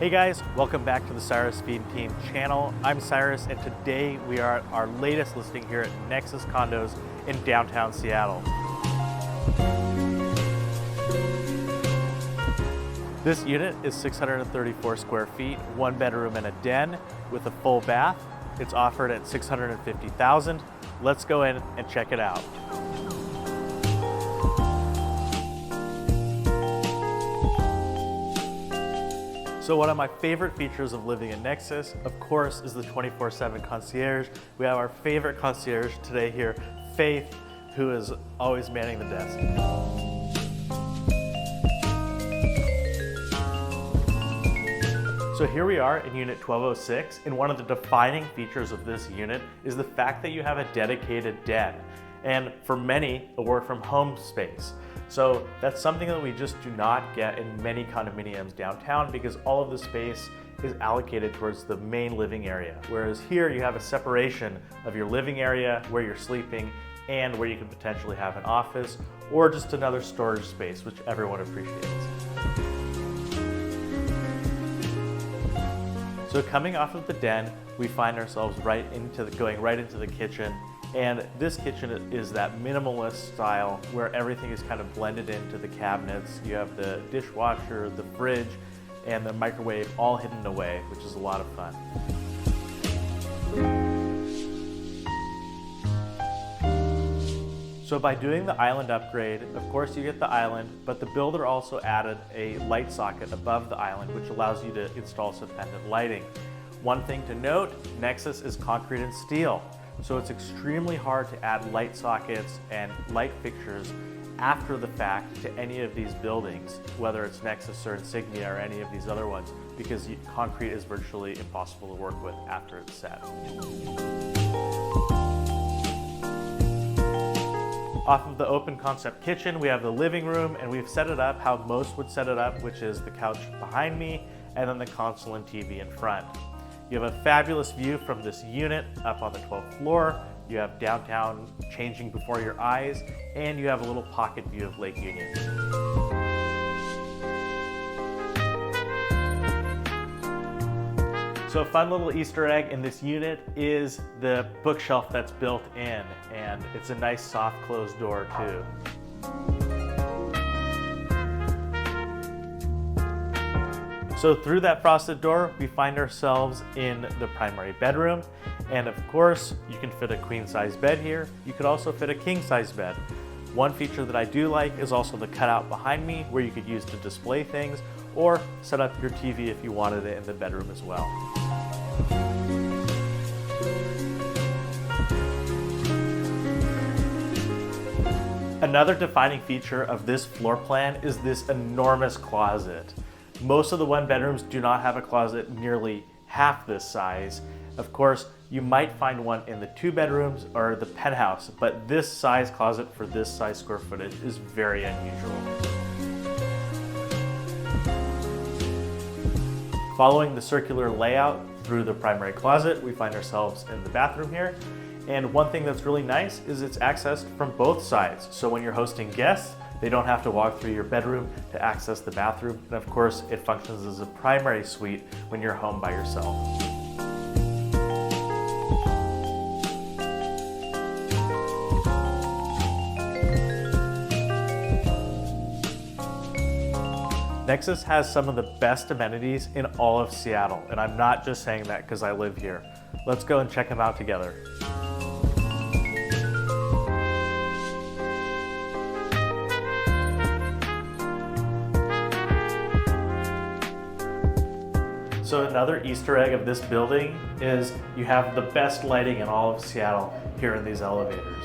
Hey guys, welcome back to the Cyrus Fiene Team channel. I'm Cyrus, and today we are at our latest listing here at Nexus Condos in downtown Seattle. This unit is 634 square feet, 1 bedroom and a den with a full bath. It's offered at $650,000. Let's go in and check it out. So one of my favorite features of living in Nexus, of course, is the 24/7 concierge. We have our favorite concierge today here, Faith, who is always manning the desk. So here we are in unit 1206, and one of the defining features of this unit is the fact that you have a dedicated den, and for many, a work from home space. So that's something that we just do not get in many condominiums downtown because all of the space is allocated towards the main living area. Whereas here you have a separation of your living area, where you're sleeping, and where you could potentially have an office or just another storage space, which everyone appreciates. So coming off of the den, we find ourselves going right into the kitchen. And this kitchen is that minimalist style where everything is kind of blended into the cabinets. You have the dishwasher, the fridge, and the microwave all hidden away, which is a lot of fun. So by doing the island upgrade, of course you get the island, but the builder also added a light socket above the island, which allows you to install suspended lighting. One thing to note, Nexus is concrete and steel. So it's extremely hard to add light sockets and light fixtures after the fact to any of these buildings, whether it's Nexus or Insignia or any of these other ones, because concrete is virtually impossible to work with after it's set. Off of the open concept kitchen, we have the living room, and we've set it up how most would set it up, which is the couch behind me and then the console and TV in front. You have a fabulous view from this unit up on the 12th floor. You have downtown changing before your eyes, and you have a little pocket view of Lake Union. So a fun little Easter egg in this unit is the bookshelf that's built in, and it's a nice soft closed door too. So through that frosted door, we find ourselves in the primary bedroom. And of course, you can fit a queen size bed here. You could also fit a king size bed. One feature that I do like is also the cutout behind me, where you could use to display things or set up your TV if you wanted it in the bedroom as well. Another defining feature of this floor plan is this enormous closet. Most of the one bedrooms do not have a closet nearly half this size. Of course, you might find one in the 2 bedrooms or the penthouse, but this size closet for this size square footage is very unusual. Following the circular layout through the primary closet, we find ourselves in the bathroom here. And one thing that's really nice is it's accessed from both sides. So when you're hosting guests, they don't have to walk through your bedroom to access the bathroom. And of course, it functions as a primary suite when you're home by yourself. Nexus has some of the best amenities in all of Seattle. And I'm not just saying that because I live here. Let's go and check them out together. So another Easter egg of this building is you have the best lighting in all of Seattle here in these elevators.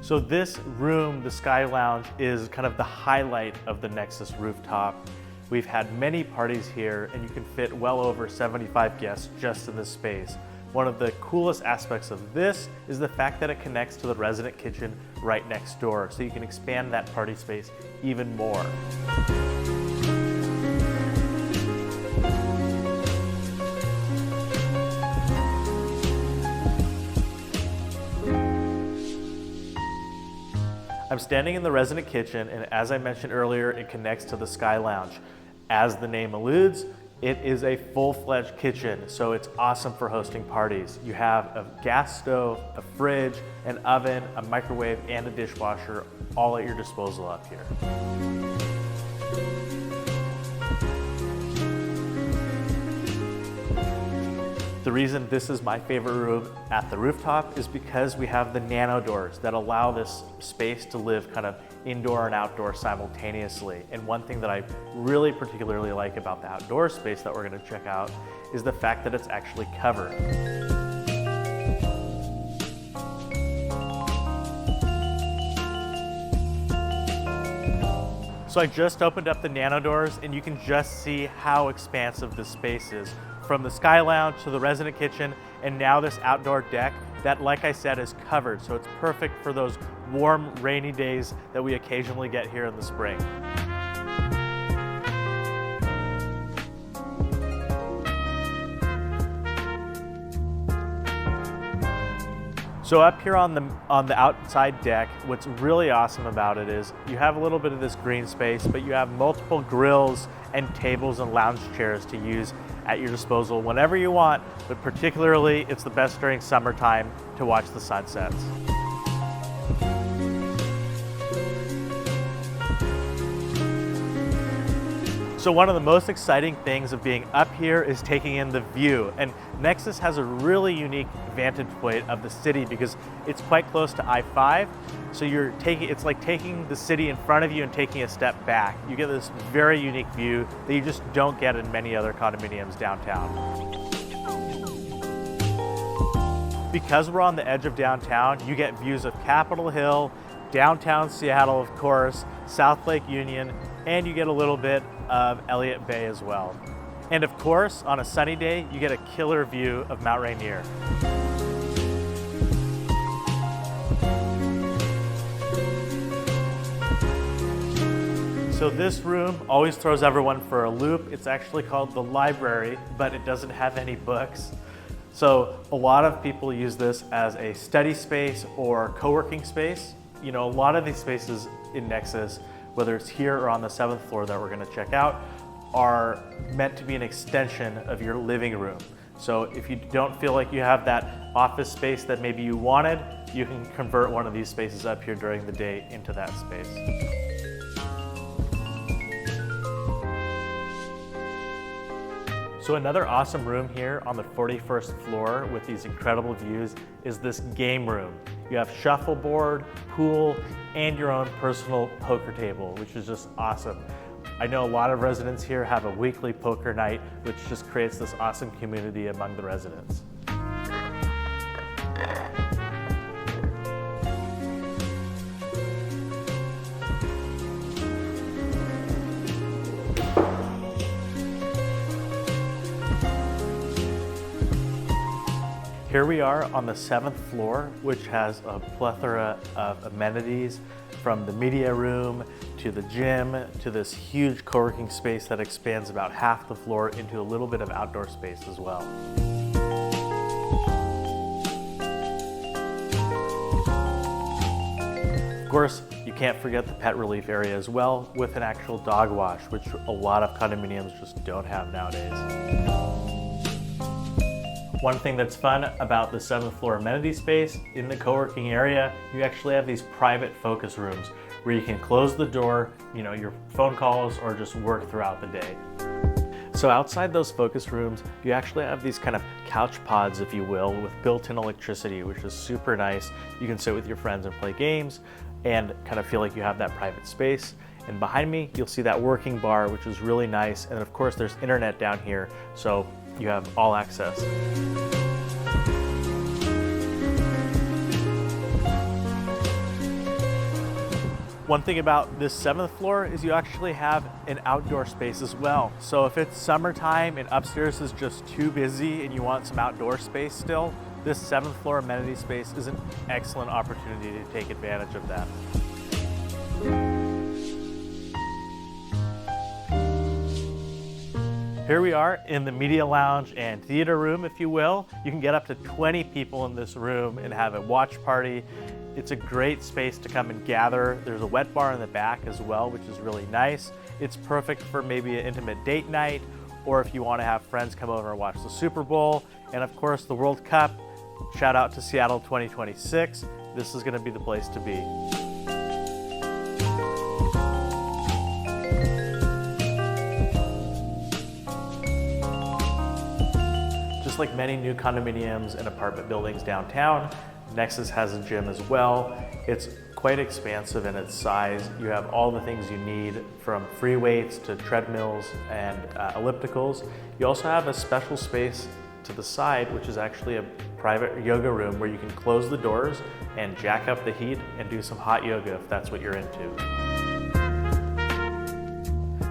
So this room, the Sky Lounge, is kind of the highlight of the Nexus rooftop. We've had many parties here, and you can fit well over 75 guests just in this space. One of the coolest aspects of this is the fact that it connects to the resident kitchen right next door, so you can expand that party space even more. I'm standing in the resident kitchen, and as I mentioned earlier, it connects to the Sky Lounge. As the name alludes, it is a full-fledged kitchen, so it's awesome for hosting parties. You have a gas stove, a fridge, an oven, a microwave, and a dishwasher all at your disposal up here. The reason this is my favorite room at the rooftop is because we have the nano doors that allow this space to live kind of indoor and outdoor simultaneously. And one thing that I really particularly like about the outdoor space that we're going to check out is the fact that it's actually covered. So I just opened up the nano doors, and you can just see how expansive this space is. From the Sky Lounge to the resident kitchen, and now this outdoor deck that, like I said, is covered. So it's perfect for those warm, rainy days that we occasionally get here in the spring. So up here on the outside deck, what's really awesome about it is you have a little bit of this green space, but you have multiple grills and tables and lounge chairs to use at your disposal whenever you want, but particularly it's the best during summertime to watch the sunsets. So one of the most exciting things of being up here is taking in the view. And Nexus has a really unique vantage point of the city because it's quite close to I-5. So it's like taking the city in front of you and taking a step back. You get this very unique view that you just don't get in many other condominiums downtown. Because we're on the edge of downtown, you get views of Capitol Hill, downtown Seattle, of course, South Lake Union, and you get a little bit of Elliott Bay as well. And of course, on a sunny day, you get a killer view of Mount Rainier. So this room always throws everyone for a loop. It's actually called the library, but it doesn't have any books. So a lot of people use this as a study space or co-working space. You know, a lot of these spaces in Nexus, whether it's here or on the 7th floor that we're going to check out, are meant to be an extension of your living room. So if you don't feel like you have that office space that maybe you wanted, you can convert one of these spaces up here during the day into that space. So another awesome room here on the 41st floor with these incredible views is this game room. You have shuffleboard, pool, and your own personal poker table, which is just awesome. I know a lot of residents here have a weekly poker night, which just creates this awesome community among the residents. Here we are on the 7th floor, which has a plethora of amenities, from the media room to the gym to this huge co-working space that expands about half the floor into a little bit of outdoor space as well. Of course, you can't forget the pet relief area as well, with an actual dog wash, which a lot of condominiums just don't have nowadays. One thing that's fun about the 7th floor amenity space, in the co-working area, you actually have these private focus rooms where you can close the door, your phone calls, or just work throughout the day. So outside those focus rooms, you actually have these kind of couch pods, if you will, with built-in electricity, which is super nice. You can sit with your friends and play games and kind of feel like you have that private space. And behind me, you'll see that working bar, which is really nice. And of course, there's internet down here, so you have all access. One thing about this 7th floor is you actually have an outdoor space as well. So if it's summertime and upstairs is just too busy and you want some outdoor space still, this 7th floor amenity space is an excellent opportunity to take advantage of that. Here we are in the media lounge and theater room, if you will. You can get up to 20 people in this room and have a watch party. It's a great space to come and gather. There's a wet bar in the back as well, which is really nice. It's perfect for maybe an intimate date night, or if you want to have friends come over and watch the Super Bowl, and of course the World Cup. Shout out to Seattle 2026. This is going to be the place to be. Just like many new condominiums and apartment buildings downtown, Nexus has a gym as well. It's quite expansive in its size. You have all the things you need, from free weights to treadmills and ellipticals. You also have a special space to the side, which is actually a private yoga room where you can close the doors and jack up the heat and do some hot yoga if that's what you're into.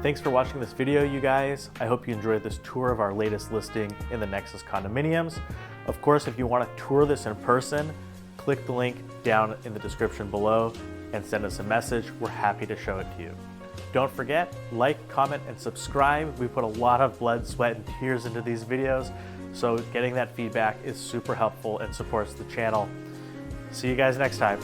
Thanks for watching this video, you guys. I hope you enjoyed this tour of our latest listing in the Nexus condominiums. Of course, if you want to tour this in person, click the link down in the description below and send us a message. We're happy to show it to you. Don't forget, like, comment, and subscribe. We put a lot of blood, sweat, and tears into these videos, so getting that feedback is super helpful and supports the channel. See you guys next time.